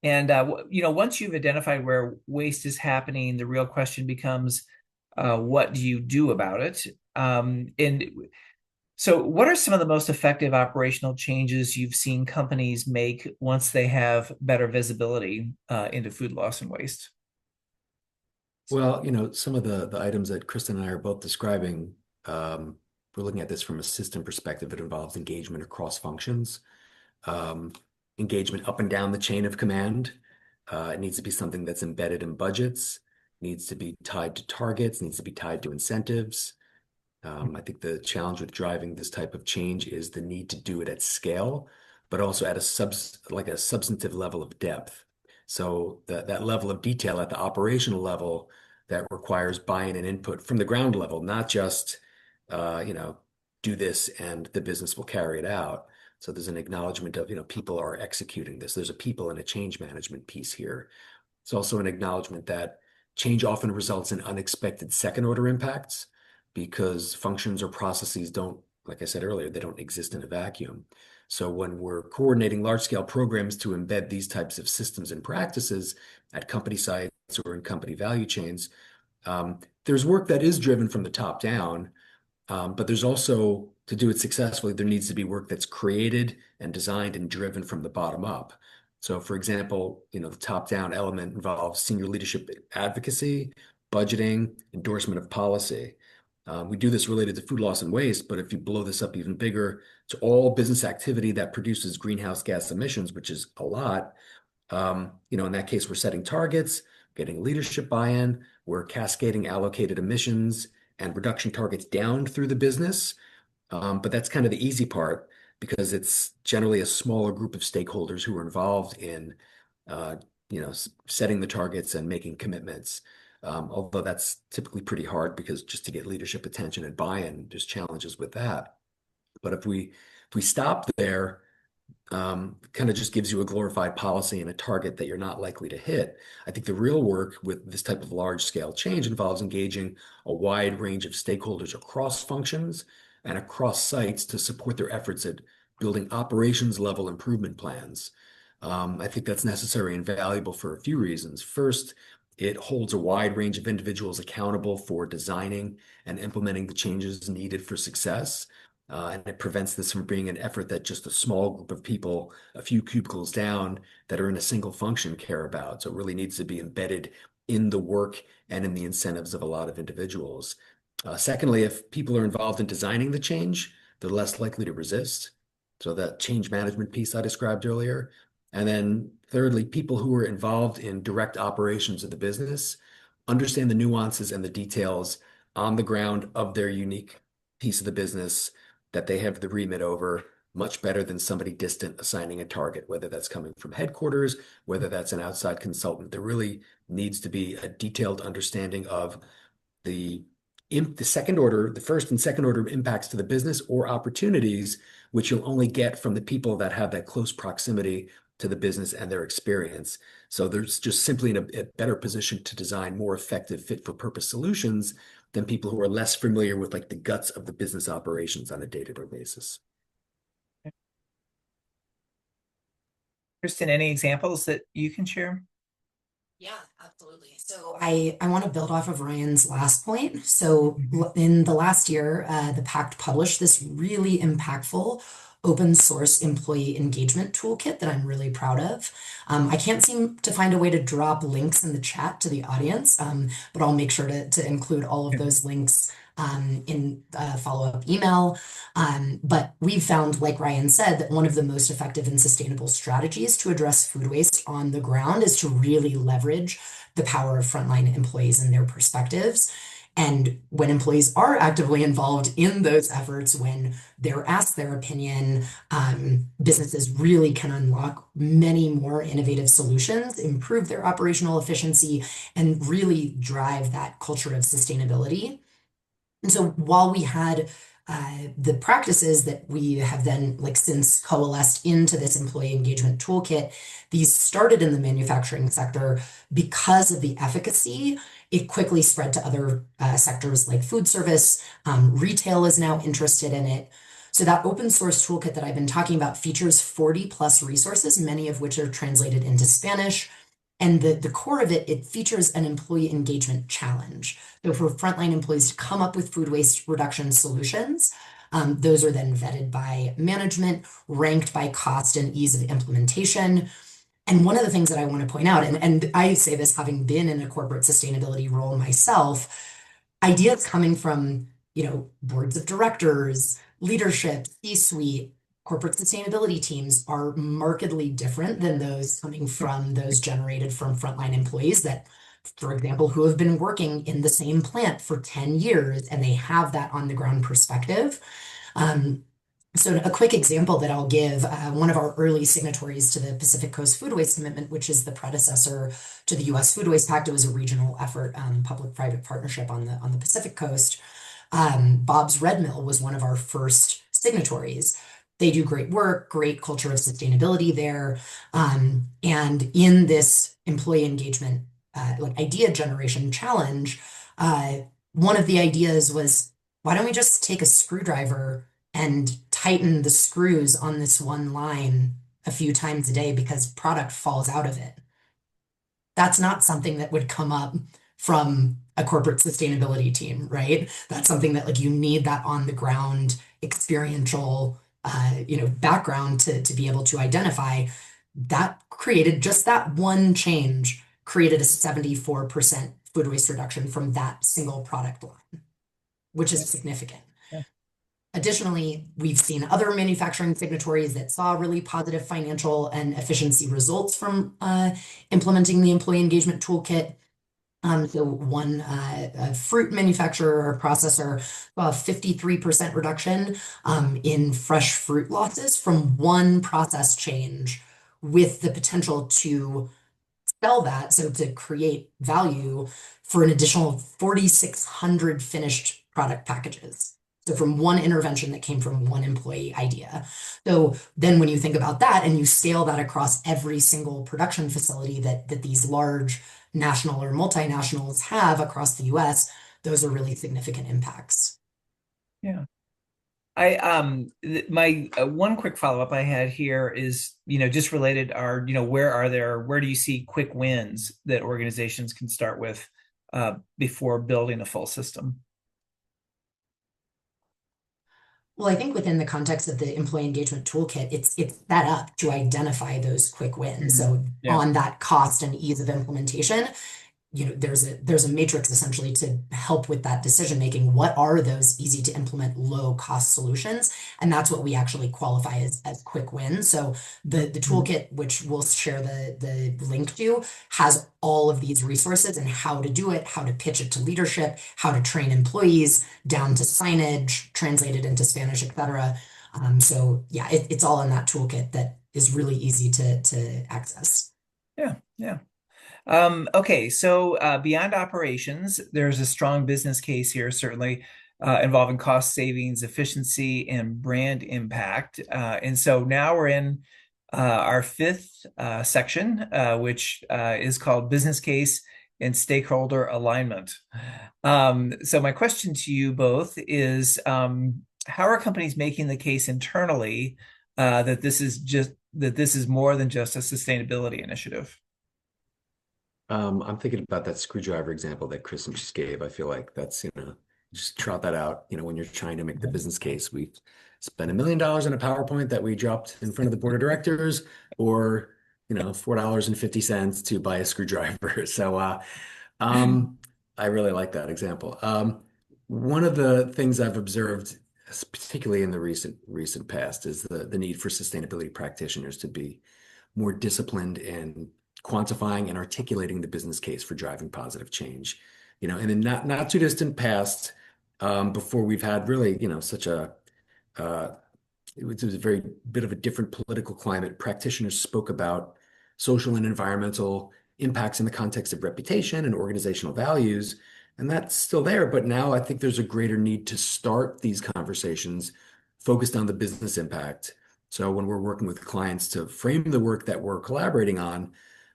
And once you've identified where waste is happening, the real question becomes, what do you do about it? And So, what are some of the most effective operational changes you've seen companies make once they have better visibility into food loss and waste? Well, some of the items that Kristen and I are both describing, um, we're looking at this from a system perspective. It involves engagement across functions, um, engagement up and down the chain of command. It needs to be something that's embedded in budgets, needs to be tied to targets, needs to be tied to incentives. I think the challenge with driving this type of change is the need to do it at scale, but also at like a substantive level of depth. So that level of detail at the operational level that requires buy-in and input from the ground level, not just do this and the business will carry it out. So there's an acknowledgement of, people are executing this. There's a people and a change management piece here. It's also an acknowledgement that change often results in unexpected second order impacts because functions or processes don't, like I said earlier, they don't exist in a vacuum. So when we're coordinating large scale programs to embed these types of systems and practices at company sites or in company value chains, there's work that is driven from the top down, but there's also, to do it successfully, there needs to be work that's created and designed and driven from the bottom up. So, for example, the top-down element involves senior leadership advocacy, budgeting, endorsement of policy. We do this related to food loss and waste, but if you blow this up even bigger, to all business activity that produces greenhouse gas emissions, which is a lot, in that case, we're setting targets, getting leadership buy-in, we're cascading allocated emissions and reduction targets down through the business. But that's kind of the easy part because it's generally a smaller group of stakeholders who are involved in, setting the targets and making commitments. Although that's typically pretty hard because just to get leadership attention and buy-in, there's challenges with that. But if we stop there, kind of just gives you a glorified policy and a target that you're not likely to hit. I think the real work with this type of large scale change involves engaging a wide range of stakeholders across functions and across sites to support their efforts at building operations level improvement plans. I think that's necessary and valuable for a few reasons. First, it holds a wide range of individuals accountable for designing and implementing the changes needed for success. And it prevents this from being an effort that just a small group of people, a few cubicles down, that are in a single function care about. So it really needs to be embedded in the work and in the incentives of a lot of individuals. Secondly, if people are involved in designing the change, they're less likely to resist. So that change management piece I described earlier. And then thirdly, people who are involved in direct operations of the business understand the nuances and the details on the ground of their unique piece of the business that they have the remit over much better than somebody distant assigning a target, whether that's coming from headquarters, whether that's an outside consultant. There really needs to be a detailed understanding of the the first and second order impacts to the business or opportunities, which you'll only get from the people that have that close proximity to the business and their experience. So there's just simply in a better position to design more effective fit for purpose solutions than people who are less familiar with like the guts of the business operations on a day-to-day basis. Kristen, any examples that you can share? Yeah, absolutely. So I want to build off of Ryan's last point. So in the last year, the Pact published this really impactful open source employee engagement toolkit that I'm really proud of. I can't seem to find a way to drop links in the chat to the audience, but I'll make sure to include all of those links in a follow-up email. But we've found, like Ryan said, that one of the most effective and sustainable strategies to address food waste on the ground is to really leverage the power of frontline employees and their perspectives. And when employees are actively involved in those efforts, when they're asked their opinion, businesses really can unlock many more innovative solutions, improve their operational efficiency, and really drive that culture of sustainability. And so while we had the practices that we have then like since coalesced into this employee engagement toolkit, these started in the manufacturing sector because of the efficacy. It quickly spread to other sectors like food service. Retail is now interested in it. So that open source toolkit that I've been talking about features 40 plus resources, many of which are translated into Spanish. And the core of it, it features an employee engagement challenge. So for frontline employees to come up with food waste reduction solutions, Those are then vetted by management, ranked by cost and ease of implementation. And one of the things that I want to point out, and I say this having been in a corporate sustainability role myself, ideas coming from, boards of directors, leadership, C-suite, corporate sustainability teams are markedly different than those coming from those generated from frontline employees that, for example, who have been working in the same plant for 10 years and they have that on the ground perspective. Um, so a quick example that I'll give, one of our early signatories to the Pacific Coast Food Waste Commitment, which is the predecessor to the U.S. Food Waste Pact. It was a regional effort, public-private partnership on the Pacific Coast. Bob's Red Mill was one of our first signatories. They do great work, great culture of sustainability there. And in this employee engagement, like idea generation challenge, one of the ideas was, why don't we just take a screwdriver and tighten the screws on this one line a few times a day because product falls out of it? That's not something that would come up from a corporate sustainability team, right? That's something that like you need that on the ground experiential background to be able to identify. That created just that one change created a 74% food waste reduction from that single product line, which is significant. Yeah. Additionally, we've seen other manufacturing signatories that saw really positive financial and efficiency results from implementing the employee engagement toolkit. So one fruit manufacturer or processor saw a 53% reduction in fresh fruit losses from one process change, with the potential to sell that, so to create value for an additional 4,600 finished product packages. So from one intervention that came from one employee idea. So then when you think about that and you scale that across every single production facility that these large national or multinationals have across the US, those are really significant impacts. Yeah. My one quick follow-up I had here is, just related are, where do you see quick wins that organizations can start with before building a full system? Well, I think within the context of the employee engagement toolkit, it's set up to identify those quick wins. So Yeah. on that cost and ease of implementation, there's a matrix essentially to help with that decision making. What are those easy to implement low cost solutions? And that's what we actually qualify as quick wins. So the toolkit, which we'll share the link to, has all of these resources and how to do it, how to pitch it to leadership, how to train employees, down to signage, translated into Spanish, etc. So yeah, it's all in that toolkit that is really easy to access. Yeah. Yeah. Okay, so beyond operations, there's a strong business case here, certainly involving cost savings, efficiency, and brand impact. And so now we're in our fifth section, which is called Business Case and Stakeholder Alignment. So my question to you both is, how are companies making the case internally that this is more than just a sustainability initiative? I'm thinking about that screwdriver example that Kristen just gave. I feel like that's, just trot that out, when you're trying to make the business case. We spent $1 million on a PowerPoint that we dropped in front of the board of directors, or, $4.50 to buy a screwdriver. So I really like that example. One of the things I've observed, particularly in the recent past, is the need for sustainability practitioners to be more disciplined in quantifying and articulating the business case for driving positive change. And in not too distant past, before we've had really, such uh, it was a very bit of a different political climate. Practitioners spoke about social and environmental impacts in the context of reputation and organizational values, and that's still there. But now I think there's a greater need to start these conversations focused on the business impact. So when we're working with clients to frame the work that we're collaborating on,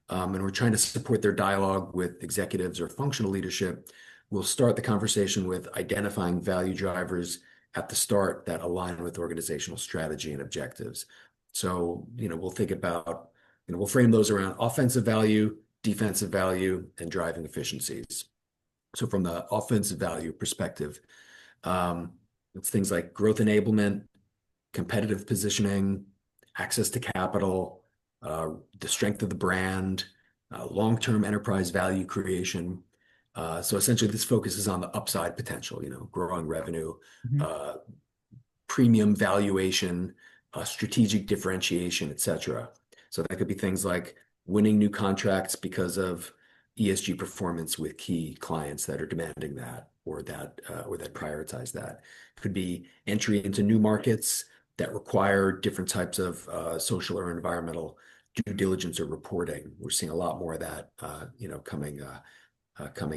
and we're trying to support their dialogue with executives or functional leadership, we'll start the conversation with identifying value drivers at the start that align with organizational strategy and objectives. So, we'll think about, we'll frame those around offensive value, defensive value, and driving efficiencies. So from the offensive value perspective, It's things like growth enablement, competitive positioning, access to capital, the strength of the brand, long-term enterprise value creation. So essentially, this focuses on the upside potential, growing revenue, Mhm. uh, premium valuation, strategic differentiation, et cetera. So that could be things like winning new contracts because of ESG performance with key clients that are demanding that or that prioritize that. Could be entry into new markets that require different types of social or environmental due diligence or reporting. We're seeing a lot more of that, coming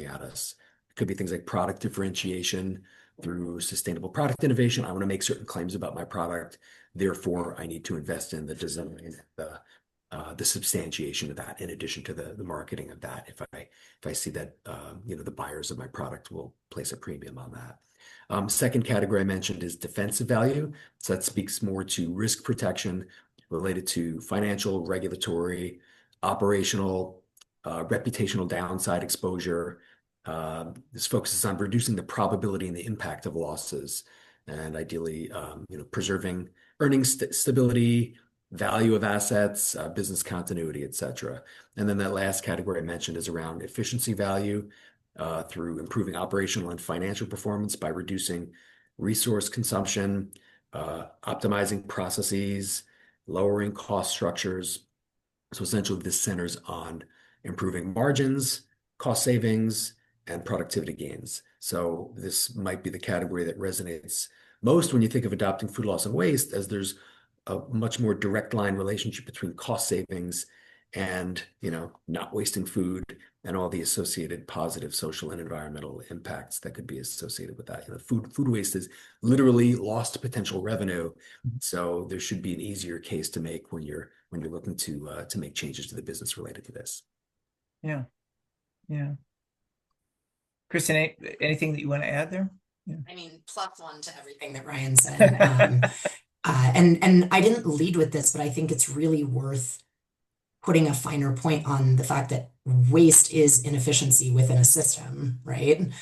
at us. It could be things like product differentiation through sustainable product innovation. I want to make certain claims about my product. Therefore, I need to invest in the design, the substantiation of that, in addition to the marketing of that. If I see that the buyers of my product will place a premium on that. Second category I mentioned is defensive value. So that speaks more to risk protection related to financial, regulatory, operational, reputational downside exposure. This focuses on reducing the probability and the impact of losses, and ideally, preserving earnings stability, value of assets, business continuity, et cetera. And then that last category I mentioned is around efficiency value through improving operational and financial performance by reducing resource consumption, optimizing processes, lowering cost structures. So essentially, this centers on improving margins, cost savings, and productivity gains. So this might be the category that resonates most when you think of adopting food loss and waste, as there's a much more direct line relationship between cost savings and not wasting food and all the associated positive social and environmental impacts that could be associated with that. Food waste is literally lost potential revenue. So there should be an easier case to make when you're looking to make changes to the business related to this. Yeah. Yeah. Kristen, anything that you want to add there? Yeah. I mean, +1 to everything that Ryan said. And I didn't lead with this, but I think it's really worth putting a finer point on the fact that waste is inefficiency within a system, right?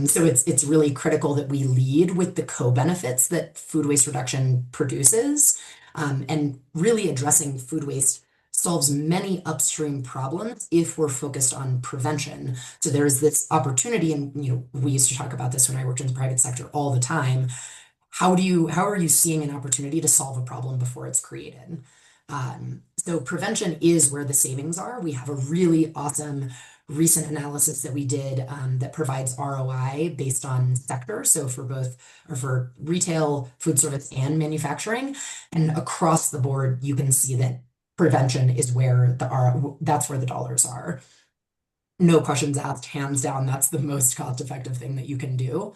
So it's really critical that we lead with the co-benefits that food waste reduction produces, and really addressing food waste solves many upstream problems if we're focused on prevention. So there's this opportunity, and we used to talk about this when I worked in the private sector all the time. How are you seeing an opportunity to solve a problem before it's created? So prevention is where the savings are. We have a really awesome recent analysis that we did that provides ROI based on sector. So for retail, food service, and manufacturing, and across the board, you can see that prevention is where that's where the dollars are. No questions asked, hands down, that's the most cost-effective thing that you can do.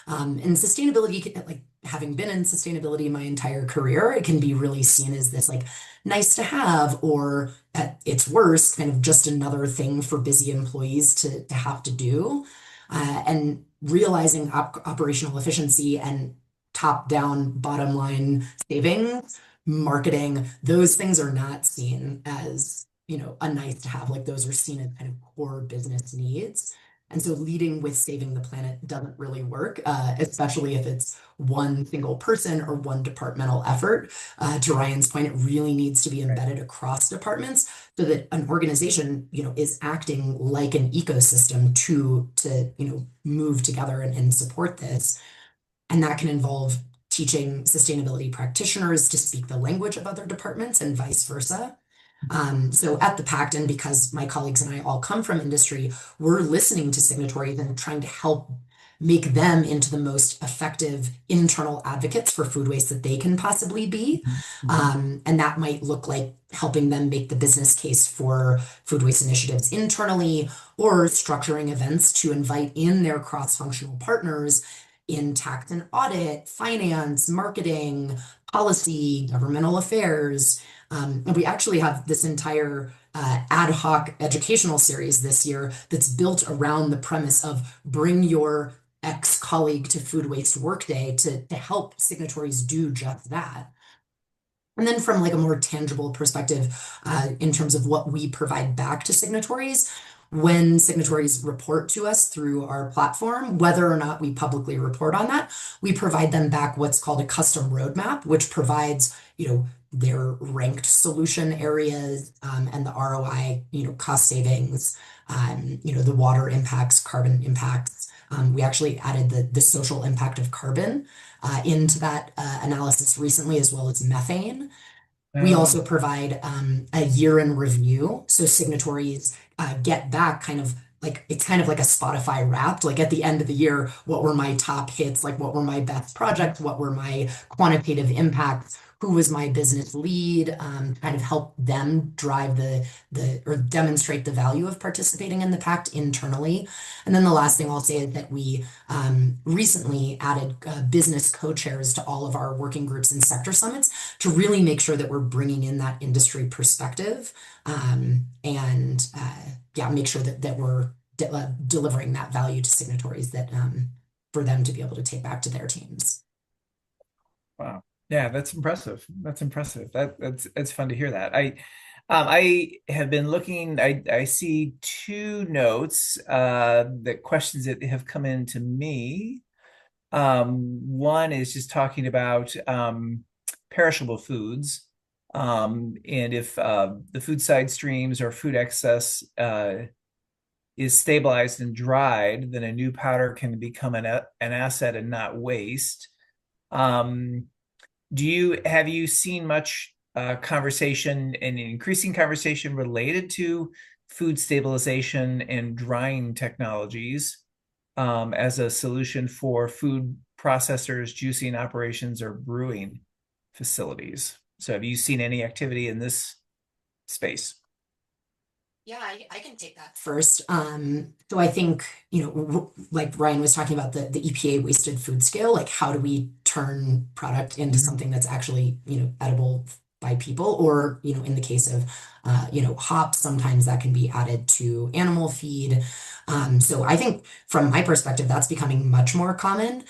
And sustainability, like having been in sustainability my entire career, it can be really seen as this like nice to have, or at its worst, kind of just another thing for busy employees to have to do. And realizing operational efficiency and top-down bottom line savings, marketing, those things are not seen as a nice to have. Like those are seen as kind of core business needs. And so leading with saving the planet doesn't really work, especially if it's one single person or one departmental effort. To Ryan's point, it really needs to be embedded across departments so that an organization, is acting like an ecosystem to move together and support this. And that can involve teaching sustainability practitioners to speak the language of other departments and vice versa. So at the Pact, and because my colleagues and I all come from industry, we're listening to signatories and trying to help make them into the most effective internal advocates for food waste that they can possibly be. And that might look like helping them make the business case for food waste initiatives internally, or structuring events to invite in their cross-functional partners in tax and audit, finance, marketing, policy, governmental affairs. And we actually have this entire ad hoc educational series this year that's built around the premise of bring your ex-colleague to Food Waste Workday to help signatories do just that. And then from like a more tangible perspective, in terms of what we provide back to signatories, when signatories report to us through our platform, whether or not we publicly report on that, we provide them back what's called a custom roadmap, which provides, their ranked solution areas, and the ROI, cost savings, the water impacts, carbon impacts. We actually added the social impact of carbon into that analysis recently, as well as methane. We also provide a year in review. So signatories get back it's kind of like a Spotify Wrapped. Like at the end of the year, what were my top hits? Like what were my best projects? What were my quantitative impacts? Who was my business lead? Kind of help them drive or demonstrate the value of participating in the pact internally. And then the last thing I'll say is that we recently added business co-chairs to all of our working groups and sector summits to really make sure that we're bringing in that industry perspective, and yeah, make sure that we're delivering that value to signatories that for them to be able to take back to their teams. Wow. Yeah, that's impressive. That's impressive. That's fun to hear that. I have been looking, I see two notes, that questions that have come in to me. One is just talking about perishable foods. And if the food side streams or food excess is stabilized and dried, then a new powder can become an asset and not waste. Have you seen much conversation and increasing conversation related to food stabilization and drying technologies as a solution for food processors, juicing operations, or brewing facilities? So have you seen any activity in this space? Yeah, I can take that first. So I think, like Ryan was talking about the EPA wasted food scale, like how do we turn product into something that's actually, edible by people, or, in the case of, hops, sometimes that can be added to animal feed. So I think from my perspective, that's becoming much more common.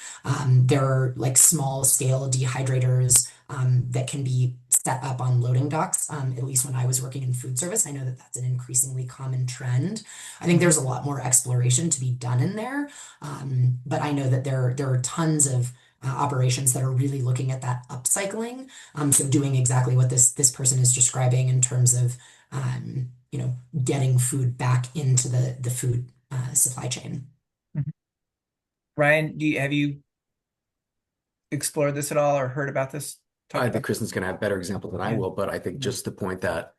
There are like small scale dehydrators that can be set up on loading docks. At least when I was working in food service, I know that that's an increasingly common trend. I think there's a lot more exploration to be done in there, but I know that there are tons of operations that are really looking at that upcycling. So doing exactly what this person is describing in terms of getting food back into the food supply chain. Mhm. Ryan, have you explored this at all or heard about this? I think Kristen's going to have a better example than I Yeah. will, but I think just the point that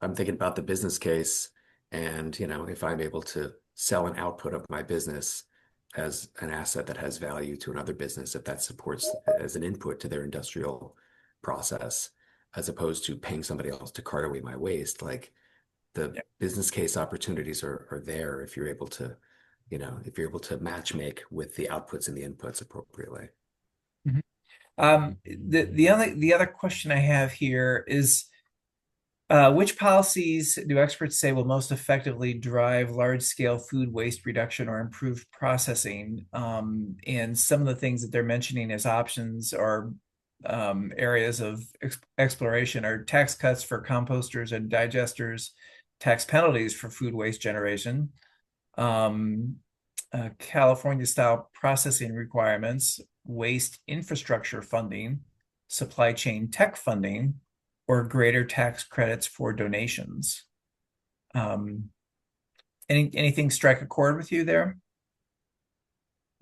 I'm thinking about the business case, and if I'm able to sell an output of my business as an asset that has value to another business, if that supports as an input to their industrial process, as opposed to paying somebody else to cart away my waste, like the Yeah. business case opportunities are there if you're able to, match make with the outputs and the inputs appropriately. Mhm. The other question I have here is, which policies do experts say will most effectively drive large-scale food waste reduction or improved processing? And some of the things that they're mentioning as options or areas of exploration are tax cuts for composters and digesters, tax penalties for food waste generation, California-style processing requirements, waste infrastructure funding, supply chain tech funding, or greater tax credits for donations. Anything strike a chord with you there?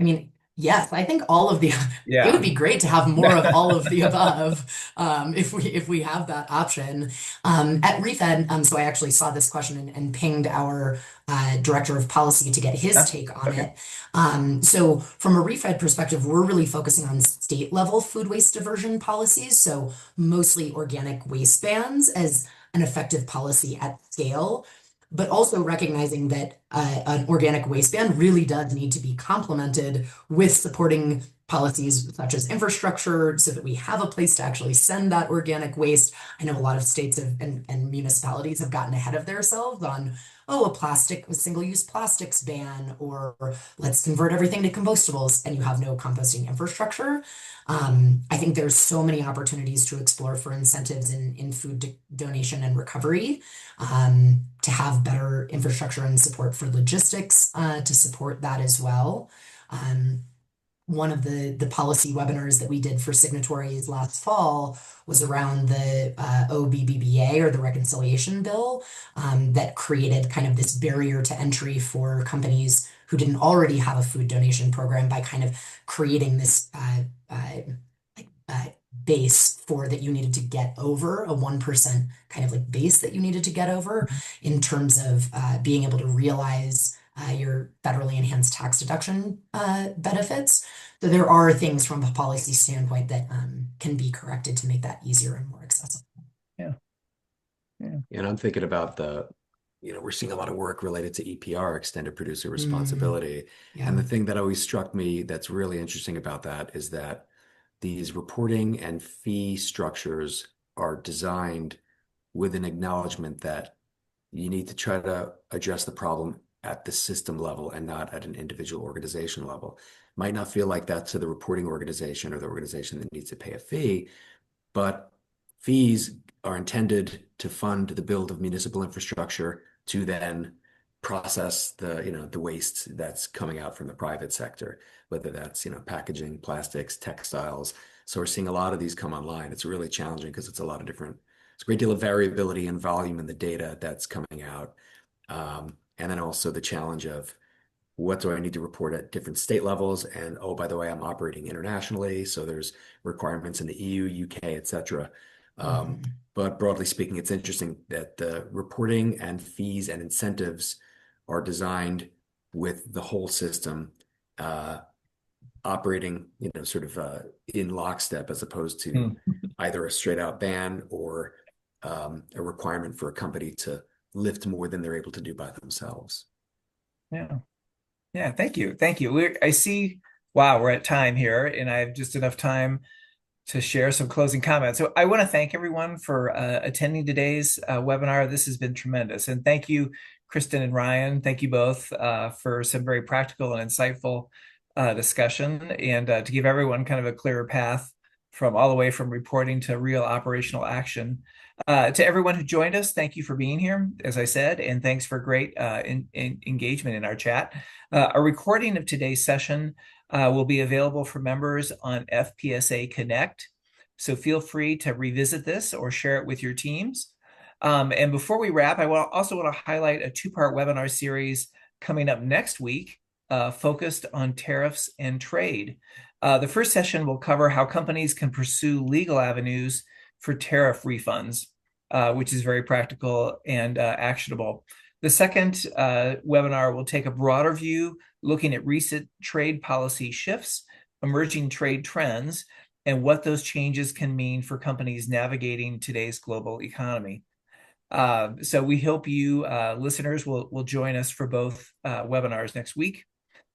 I mean, yes, I think all of the it would Yeah. be great to have more of all of the above, if we have that option. At Refed, so I actually saw this question and pinged our director of policy to get his take on Okay. it. So from a Refed perspective, we're really focusing on state level food waste diversion policies, so mostly organic waste bans as an effective policy at scale, but also recognizing that an organic waste ban really does need to be complemented with supporting policies such as infrastructure so that we have a place to actually send that organic waste. I know a lot of states and municipalities have gotten ahead of themselves on, oh, a single-use plastics ban, or let's convert everything to compostables, and you have no composting infrastructure. I think there's so many opportunities to explore for incentives in food donation and recovery, to have better infrastructure and support for logistics to support that as well. One of the policy webinars that we did for signatories last fall was around the OBBBA, or the Reconciliation Bill, that created kind of this barrier to entry for companies who didn't already have a food donation program by kind of creating this base for that you needed to get over, a 1% kind of like base that you needed to get over in terms of being able to realize your federally enhanced tax deduction benefits. So there are things from a policy standpoint that can be corrected to make that easier and more accessible. Yeah. Yeah. And I'm thinking about we're seeing a lot of work related to EPR, extended producer responsibility. Yeah. And the thing that always struck me that's really interesting about that is that these reporting and fee structures are designed with an acknowledgement that you need to try to address the problem at the system level and not at an individual organization level. Might not feel like that to the reporting organization or the organization that needs to pay a fee, but fees are intended to fund the build of municipal infrastructure to then process the waste that's coming out from the private sector, whether that's packaging, plastics, textiles. So we're seeing a lot of these come online. It's really challenging because it's a great deal of variability and volume in the data that's coming out. And then also the challenge of what do I need to report at different state levels? And oh, by the way, I'm operating internationally, so there's requirements in the EU, UK, etc. But broadly speaking, it's interesting that the reporting and fees and incentives are designed with the whole system operating, in lockstep, as opposed to either a straight out ban or a requirement for a company to lift more than they're able to do by themselves. Yeah. Yeah. Thank you. Thank you. I see, wow, we're at time here, and I have just enough time to share some closing comments. So I want to thank everyone for attending today's webinar. This has been tremendous. And thank you, Kristen and Ryan. Thank you both for some very practical and insightful discussion, and to give everyone kind of a clearer path from all the way from reporting to real operational action. To everyone who joined us, thank you for being here, as I said, and thanks for great engagement in our chat. A recording of today's session will be available for members on FPSA Connect. So feel free to revisit this or share it with your teams. And before we wrap, I also want to highlight a two-part webinar series coming up next week, focused on tariffs and trade. The first session will cover how companies can pursue legal avenues for tariff refunds, which is very practical and actionable. The second webinar will take a broader view, looking at recent trade policy shifts, emerging trade trends, and what those changes can mean for companies navigating today's global economy. So we hope you listeners will join us for both webinars next week.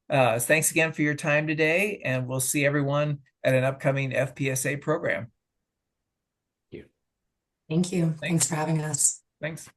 Thanks again for your time today, and we'll see everyone at an upcoming FPSA program. Thank you. Thanks for having us. Thanks.